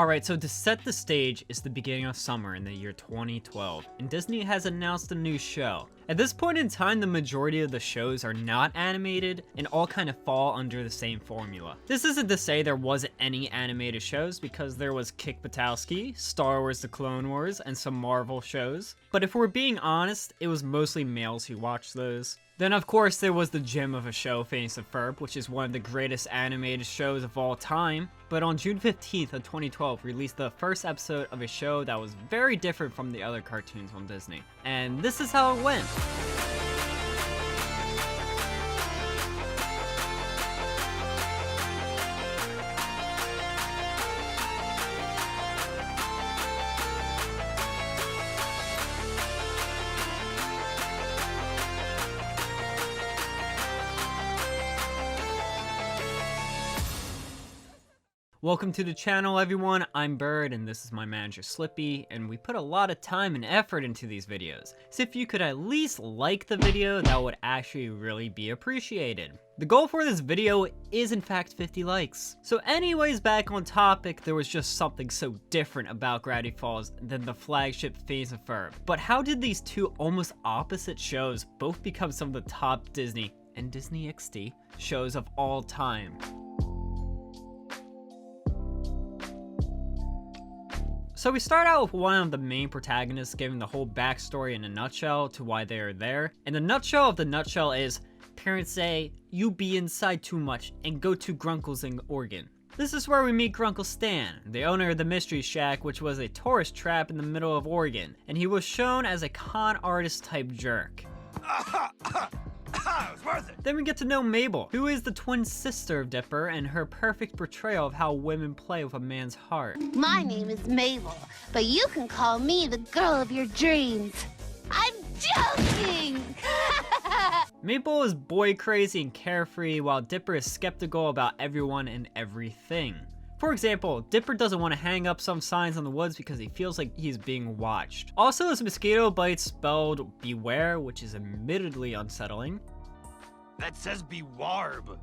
Alright, so to set the stage, it's the beginning of summer in the year 2012, and Disney has announced a new show. At this point in time, the majority of the shows are not animated and all kind of fall under the same formula. This isn't to say there wasn't any animated shows, because there was Kick Buttowski, Star Wars The Clone Wars, and some Marvel shows. But if we're being honest, it was mostly males who watched those. Then of course there was the gem of a show, Phineas and Ferb, which is one of the greatest animated shows of all time. But on June 15th of 2012 released the first episode of a show that was very different from the other cartoons on Disney. And this is how it went. Welcome to the channel, everyone. I'm Bird and this is my manager Slippy, and we put a lot of time and effort into these videos. So if you could at least like the video, that would actually really be appreciated. The goal for this video is in fact 50 likes. So anyways, back on topic, there was just something so different about Gravity Falls than the flagship Phineas and Ferb. But how did these two almost opposite shows both become some of the top Disney and Disney XD shows of all time? So we start out with one of the main protagonists giving the whole backstory in a nutshell to why they are there. And the nutshell of the nutshell is, parents say, you be inside too much and go to Grunkle's in Oregon. This is where we meet Grunkle Stan, the owner of the Mystery Shack, which was a tourist trap in the middle of Oregon. And he was shown as a con artist type jerk. It was worth it. Then we get to know Mabel, who is the twin sister of Dipper and her perfect portrayal of how women play with a man's heart. My name is Mabel, but you can call me the girl of your dreams. I'm joking! Mabel is boy crazy and carefree, while Dipper is skeptical about everyone and everything. For example, Dipper doesn't want to hang up some signs on the woods because he feels like he's being watched. Also, his mosquito bite spelled beware, which is admittedly unsettling. That says be warb.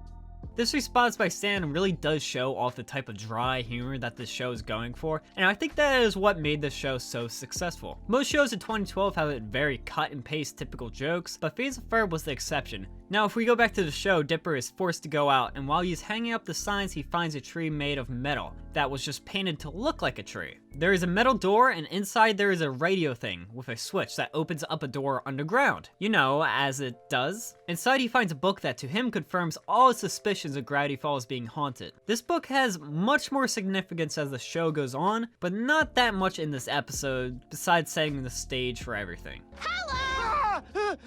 This response by Stan really does show off the type of dry humor that this show is going for, and I think that is what made this show so successful. Most shows in 2012 have very cut and paste typical jokes, but Phineas and Ferb was the exception. Now if we go back to the show, Dipper is forced to go out, and while he's hanging up the signs he finds a tree made of metal that was just painted to look like a tree. There is a metal door, and inside there is a radio thing with a switch that opens up a door underground. You know, as it does. Inside he finds a book that to him confirms all his suspicions of Gravity Falls being haunted. This book has much more significance as the show goes on, but not that much in this episode, besides setting the stage for everything. Hello!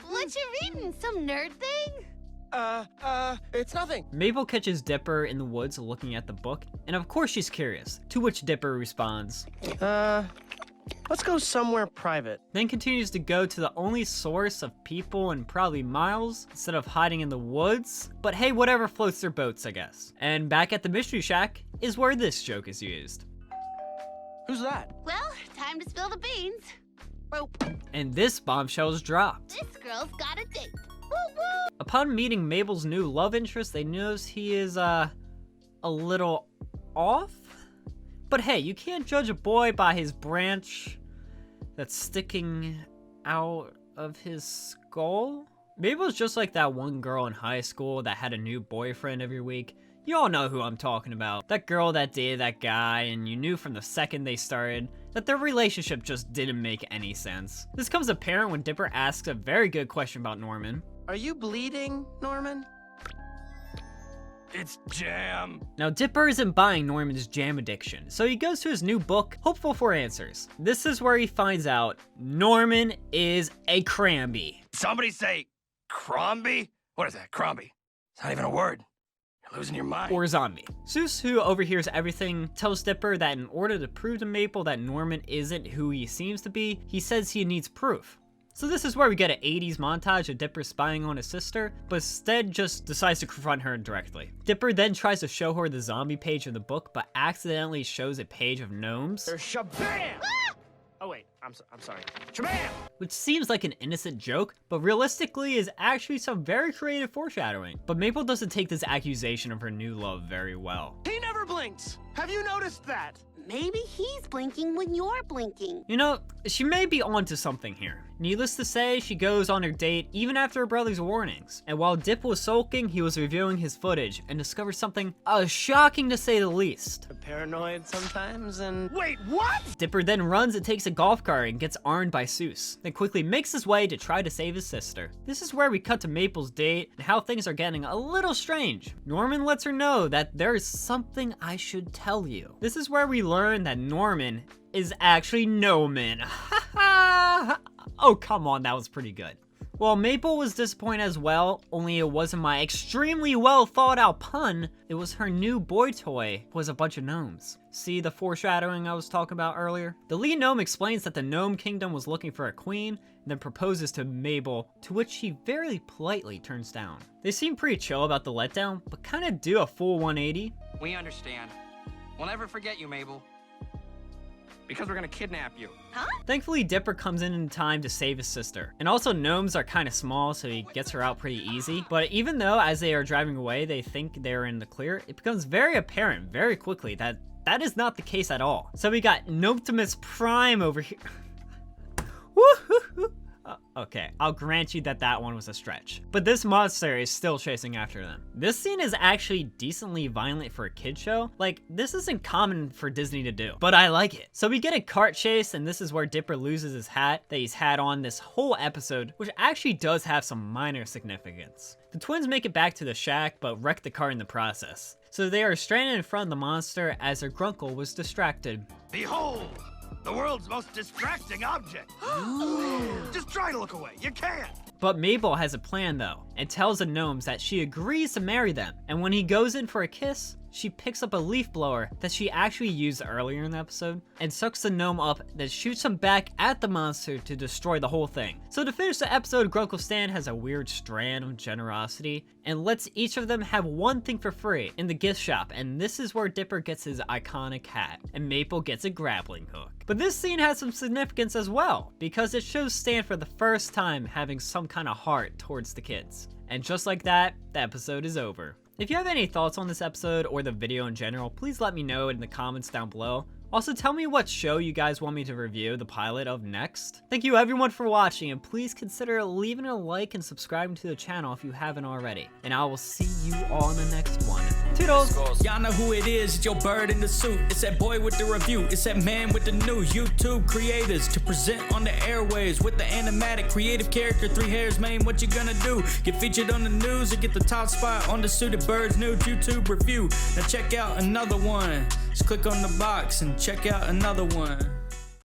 What you reading? Some nerd thing? It's nothing. Mabel catches Dipper in the woods looking at the book, and of course she's curious, to which Dipper responds, let's go somewhere private. then continues to go to the only source of people and probably miles, instead of hiding in the woods. But hey, whatever floats their boats, I guess. And back at the Mystery Shack is where this joke is used. Who's that? Well, time to spill the beans. Rope. And this bombshell is dropped. This girl's got a date. Woo woo! Upon meeting Mabel's new love interest, they notice he is, a little off? But hey, you can't judge a boy by his branch that's sticking out of his skull? Mabel's just like that one girl in high school that had a new boyfriend every week. You all know who I'm talking about. That girl that dated that guy, and you knew from the second they started that their relationship just didn't make any sense. This comes apparent when Dipper asks a very good question about Norman. Are you bleeding, Norman? It's jam. Now Dipper isn't buying Norman's jam addiction, so he goes to his new book, hopeful for answers. This is where he finds out Norman is a cramby. Somebody say Crombie? What is that, Crombie? It's not even a word. You're losing your mind. Or zombie. Seuss, who overhears everything, tells Dipper that in order to prove to Maple that Norman isn't who he seems to be, he says he needs proof. So this is where we get an 80s montage of Dipper spying on his sister, but instead just decides to confront her directly. Dipper then tries to show her the zombie page of the book, but accidentally shows a page of gnomes. There's shabam! Oh wait, I'm sorry. Shabam! Which seems like an innocent joke, but realistically is actually some very creative foreshadowing. But Maple doesn't take this accusation of her new love very well. He never blinks! Have you noticed that? Maybe he's blinking when you're blinking. You know, she may be onto something here. Needless to say, she goes on her date even after her brother's warnings. And while Dip was sulking, he was reviewing his footage and discovered something shocking to say the least. Paranoid sometimes and... Wait, what? Dipper then runs and takes a golf cart and gets armed by Seuss, then quickly makes his way to try to save his sister. This is where we cut to Maple's date and how things are getting a little strange. Norman lets her know that there is something I should tell you. This is where we learn that Norman is actually Noman. Oh, come on, that was pretty good. Well, Maple was disappointed as well, only it wasn't my extremely well thought out pun. It was her new boy toy was a bunch of gnomes. See the foreshadowing I was talking about earlier? The lead gnome explains that the gnome kingdom was looking for a queen, and then proposes to Mabel, to which she very politely turns down. They seem pretty chill about the letdown, but kind of do a full 180. We understand. We'll never forget you, Mabel. because we're gonna kidnap you. Huh? Thankfully, Dipper comes in time to save his sister. And also, gnomes are kind of small, so he gets her out pretty easy. But even though, as they are driving away, they think they're in the clear, it becomes very apparent very quickly that that is not the case at all. So we got Noptimus Prime over here. Woohoo! Okay, I'll grant you that that one was a stretch. But this monster is still chasing after them. This scene is actually decently violent for a kid's show. Like, this isn't common for Disney to do, but I like it. So we get a cart chase, and this is where Dipper loses his hat that he's had on this whole episode, which actually does have some minor significance. The twins make it back to the shack, but wreck the car in the process. So they are stranded in front of the monster as their grunkle was distracted. Behold, the world's most distracting object. Just try to look away. You can't. But Mabel has a plan though, and tells the gnomes that she agrees to marry them. And when he goes in for a kiss, she picks up a leaf blower that she actually used earlier in the episode and sucks the gnome up, then shoots him back at the monster to destroy the whole thing. So to finish the episode, Grunkle Stan has a weird strand of generosity and lets each of them have one thing for free in the gift shop, and this is where Dipper gets his iconic hat and Maple gets a grappling hook. But this scene has some significance as well, because it shows Stan for the first time having some kind of heart towards the kids. And just like that, the episode is over. If you have any thoughts on this episode or the video in general, please let me know in the comments down below. Also, tell me what show you guys want me to review the pilot of next. Thank you everyone for watching, and please consider leaving a like and subscribing to the channel if you haven't already. And I will see you all in the next one. Toodles! Y'all know who it is, it's your bird in the suit. It's that boy with the review, it's that man with the news. YouTube creators to present on the airwaves with the animatic creative character, 3 hairs, man, what you gonna do? Get featured on the news or get the top spot on the Suited Birds new YouTube review. Now check out another one. Just click on the box and check out another one.